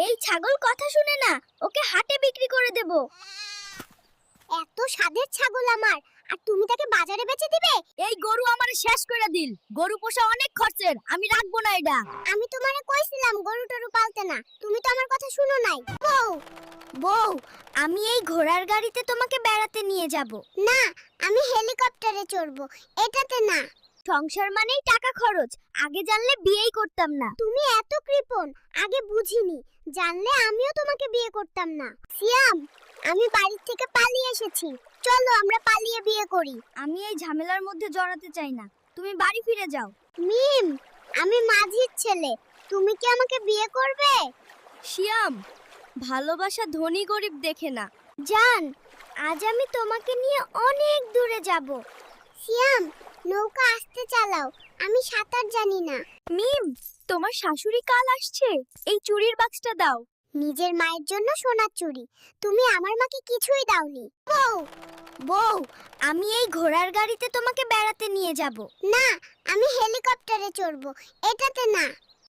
এই ছাগল কথা শুনে না, ওকে হাটে বিক্রি করে দেব। এত স্বাদের ছাগল আমার, আর তুমি তাকে বাজারে বেচে দিবে? এই গরু আমারে শেষ করে দিল। গরু পোষা অনেক খরচের, আমি রাখবো না এটা। আমি তোমারে কইছিলাম গরু টরু পালতে না, তুমি তো আমার কথা শুনো নাই। বউ, বউ, আমি এই ঘোড়ার গাড়িতে তোমাকে বেড়াতে নিয়ে যাব। না, আমি হেলিকপ্টারে চড়বো, এটাতে না। সংসার মানেই টাকা খরচ, আগে জানলে বিয়েই করতাম না। তুমি এত কৃপণ, আগে বুঝিনি। জানলে আমিও তোমাকে বিয়ে করতাম না। সিয়াম, আমি বাড়ি থেকে পালিয়ে এসেছি, চলো আমরা পালিয়ে বিয়ে করি। আমি এই ঝামেলার মধ্যে জড়াতে চাই না, তুমি বাড়ি ফিরে যাও। মিম, আমি মাঝির ছেলে, তুমি কি আমাকে বিয়ে করবে? শিয়াম, ভালোবাসা ধনী গরিব দেখে না। জান, আজ আমি তোমাকে নিয়ে অনেক দূরে যাব। সিয়াম, নৌকা আস্তে চালাও, আমি সাঁতার জানি না। মিম, তোমার শাশুড়ি কাল আসছে, এই চুড়ির বাক্সটা দাও। নিজের মায়ের জন্য সোনার চুড়ি, তুমি আমার মাকে কিছুই দাওনি। বউ, বউ, আমি এই ঘোড়ার গাড়িতে তোমাকে বেড়াতে নিয়ে যাব। না, আমি হেলিকপ্টারে চড়বো, এটাতে না।